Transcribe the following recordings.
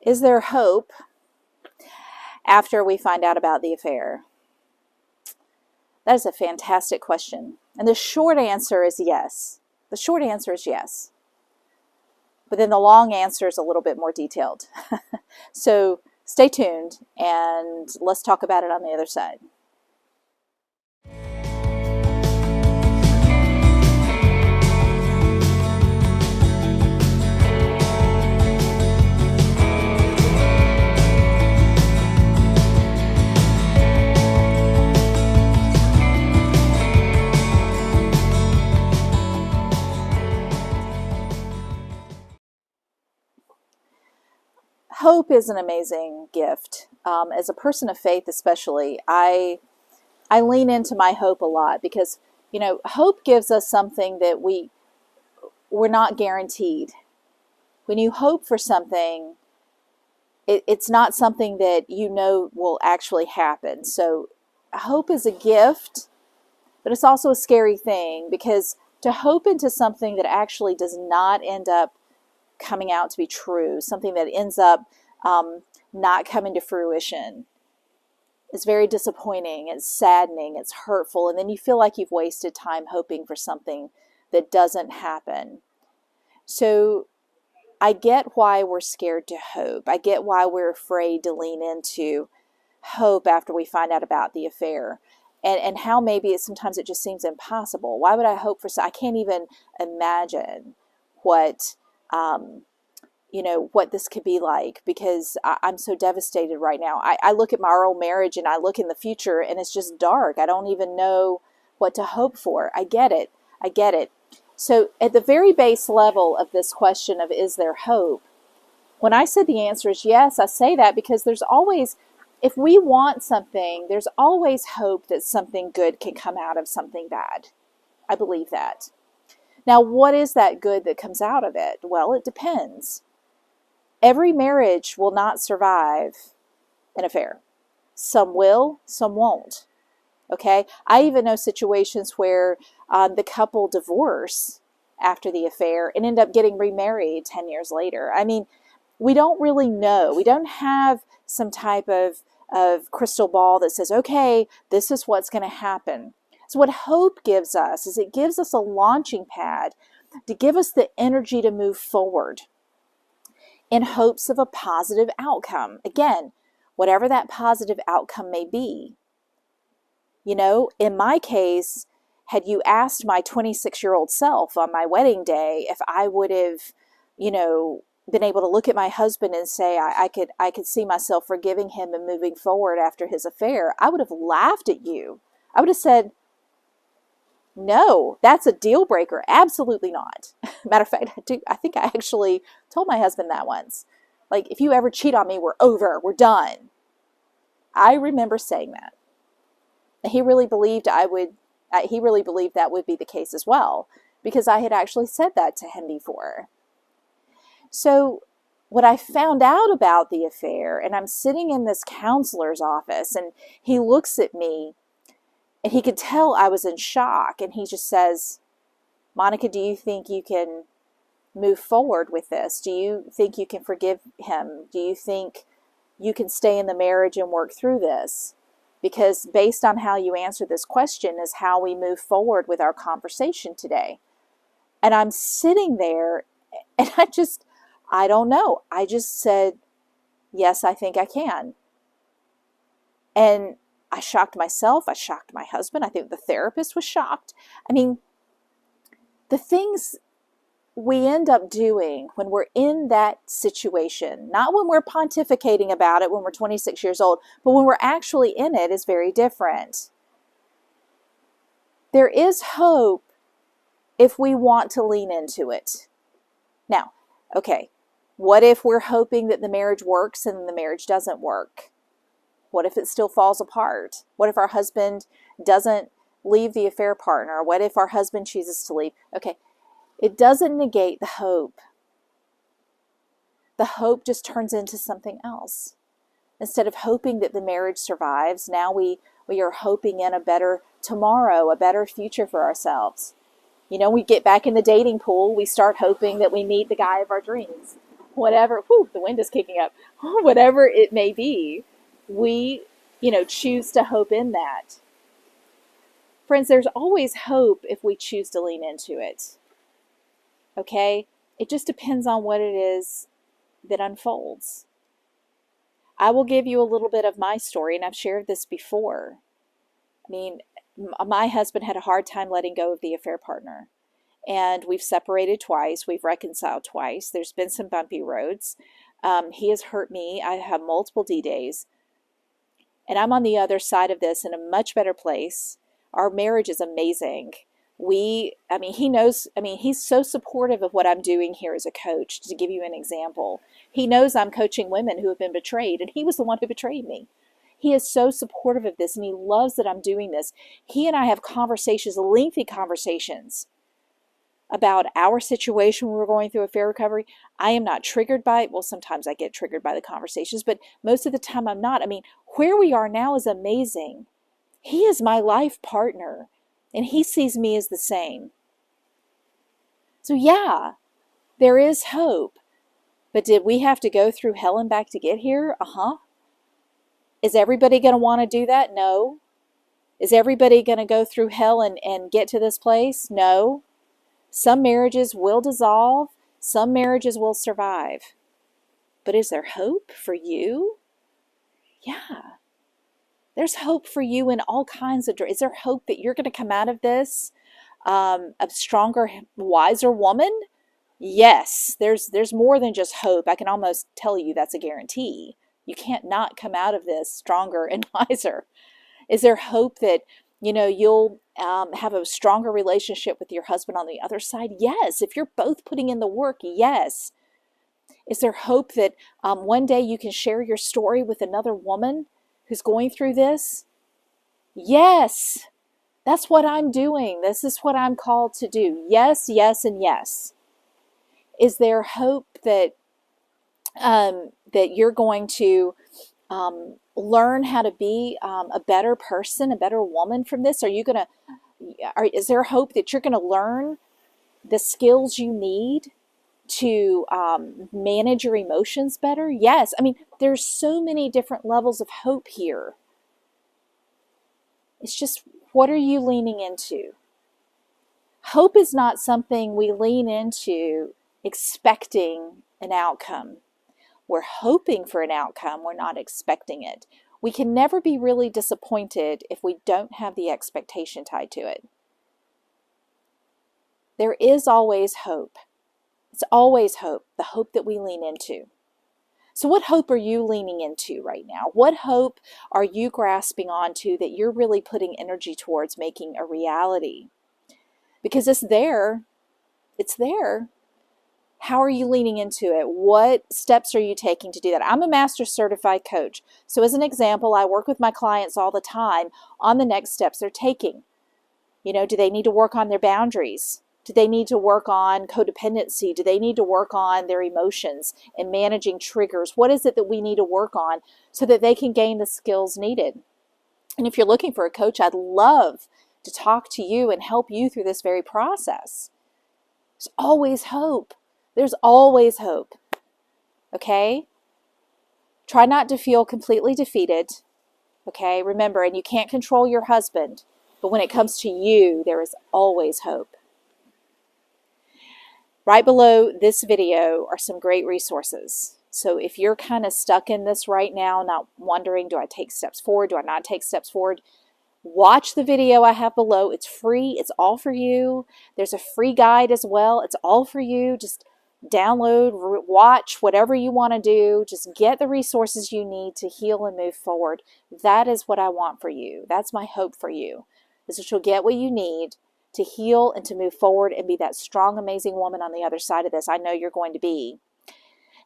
Is there hope after we find out about the affair? That is a fantastic question. And the short answer is yes. The short answer is yes. But then the long answer is a little bit more detailed. So stay tuned and let's talk about it on the other side. Hope is an amazing gift. As a person of faith especially, I lean into my hope a lot because, hope gives us something that we're not guaranteed. When you hope for something, it's not something that will actually happen. So hope is a gift, but it's also a scary thing because to hope into something that actually does not end up coming out to be true, something that ends up not coming to fruition, is very disappointing, it's saddening, it's hurtful, and then you feel like you've wasted time hoping for something that doesn't happen. So I get why we're scared to hope. I get why we're afraid to lean into hope after we find out about the affair. And how maybe sometimes it just seems impossible. Why would I hope for I can't even imagine what what this could be like because I'm so devastated right now. I look at our old marriage and I look in the future and it's just dark. I don't even know what to hope for. I get it. So at the very base level of this question of is there hope, when I said the answer is yes, I say that because there's always, if we want something, there's always hope that something good can come out of something bad. I believe that. Now, what is that good that comes out of it? Well, it depends. Every marriage will not survive an affair. Some will, some won't. Okay? I even know situations where the couple divorce after the affair and end up getting remarried 10 years later. I mean, we don't really know. We don't have some type of crystal ball that says, okay, this is what's going to happen. So what hope gives us is it gives us a launching pad to give us the energy to move forward in hopes of a positive outcome. Again, whatever that positive outcome may be. In my case, had you asked my 26-year-old self on my wedding day if I would have, been able to look at my husband and say I could see myself forgiving him and moving forward after his affair, I would have laughed at you. I would have said, no, that's a deal breaker. Absolutely not. Matter of fact, I think I actually told my husband that once. Like, if you ever cheat on me, we're over. We're done. I remember saying that. And he really believed that would be the case as well, because I had actually said that to him before. So what I found out about the affair, and I'm sitting in this counselor's office, and he looks at me, and he could tell I was in shock, and he just says, Monica, do you think you can move forward with this? Do you think you can forgive him? Do you think you can stay in the marriage and work through this? Because based on how you answer this question is how we move forward with our conversation today. And I'm sitting there, and I don't know. I just said, yes, I think I can. And I shocked myself. I shocked my husband. I think the therapist was shocked. I mean, the things we end up doing when we're in that situation, not when we're pontificating about it when we're 26 years old, but when we're actually in it, is very different. There is hope if we want to lean into it. Now, okay, what if we're hoping that the marriage works and the marriage doesn't work? What if it still falls apart? What if our husband doesn't leave the affair partner? What if our husband chooses to leave? Okay, it doesn't negate the hope. The hope just turns into something else. Instead of hoping that the marriage survives, now we are hoping in a better tomorrow, a better future for ourselves. We get back in the dating pool, we start hoping that we meet the guy of our dreams. whatever, whew, the wind is kicking up, whatever it may be, we, choose to hope in that. Friends, there's always hope if we choose to lean into it. Okay? It just depends on what it is that unfolds. I will give you a little bit of my story, and I've shared this before. I mean, my husband had a hard time letting go of the affair partner. And we've separated twice. We've reconciled twice. There's been some bumpy roads. He has hurt me. I have multiple D-days. And I'm on the other side of this in a much better place. Our marriage is amazing. He knows, he's so supportive of what I'm doing here as a coach. To give you an example, he knows I'm coaching women who have been betrayed, and he was the one who betrayed me. He is so supportive of this, and he loves that I'm doing this. He and I have conversations, lengthy conversations, about our situation when we're going through affair recovery. I am not triggered by it. Well, sometimes I get triggered by the conversations, but most of the time I'm not. Where we are now is amazing. He is my life partner, and he sees me as the same. So yeah, there is hope. But did we have to go through hell and back to get here? Is everybody going to want to do that? No. Is everybody going to go through hell and get to this place? No. Some marriages will dissolve. Some marriages will survive. But is there hope for you? Yeah. There's hope for you in all kinds of... Is there hope that you're going to come out of this a stronger, wiser woman? Yes. There's more than just hope. I can almost tell you that's a guarantee. You can't not come out of this stronger and wiser. Is there hope that you'll have a stronger relationship with your husband on the other side? Yes. If you're both putting in the work, yes. Is there hope that one day you can share your story with another woman who's going through this? Yes. That's what I'm doing. This is what I'm called to do. Yes, yes, and yes. Is there hope that that you're going to learn how to be a better person, a better woman from this? Is there hope that you're going to learn the skills you need to manage your emotions better? Yes. There's so many different levels of hope here. It's just, what are you leaning into? Hope is not something we lean into expecting an outcome. We're hoping for an outcome. We're not expecting it. We can never be really disappointed if we don't have the expectation tied to it. There is always hope. It's always hope, the hope that we lean into. So what hope are you leaning into right now? What hope are you grasping onto that you're really putting energy towards making a reality? Because it's there. It's there. How are you leaning into it? What steps are you taking to do that? I'm a master certified coach. So as an example, I work with my clients all the time on the next steps they're taking. Do they need to work on their boundaries? Do they need to work on codependency? Do they need to work on their emotions and managing triggers? What is it that we need to work on so that they can gain the skills needed? And if you're looking for a coach, I'd love to talk to you and help you through this very process. There's always hope. There's always hope. Okay? Try not to feel completely defeated. Okay? Remember, and you can't control your husband, but when it comes to you, there is always hope. Right below this video are some great resources. So if you're kind of stuck in this right now, not wondering, do I take steps forward? Do I not take steps forward? Watch the video I have below. It's free. It's all for you. There's a free guide as well. It's all for you. Just download, watch, whatever you want to do. Just get the resources you need to heal and move forward. That is what I want for you. That's my hope for you, is that you'll get what you need to heal and to move forward and be that strong, amazing woman on the other side of this. I know you're going to be.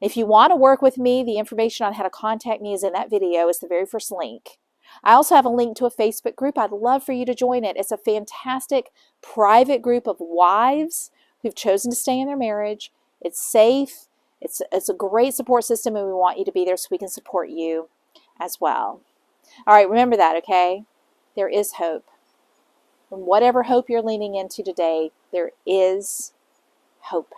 If you want to work with me, the information on how to contact me is in that video. It's the very first link. I also have a link to a Facebook group. I'd love for you to join it. It's a fantastic private group of wives who've chosen to stay in their marriage. It's safe. It's a great support system, and we want you to be there so we can support you as well. All right, remember that, okay? There is hope. And whatever hope you're leaning into today, there is hope.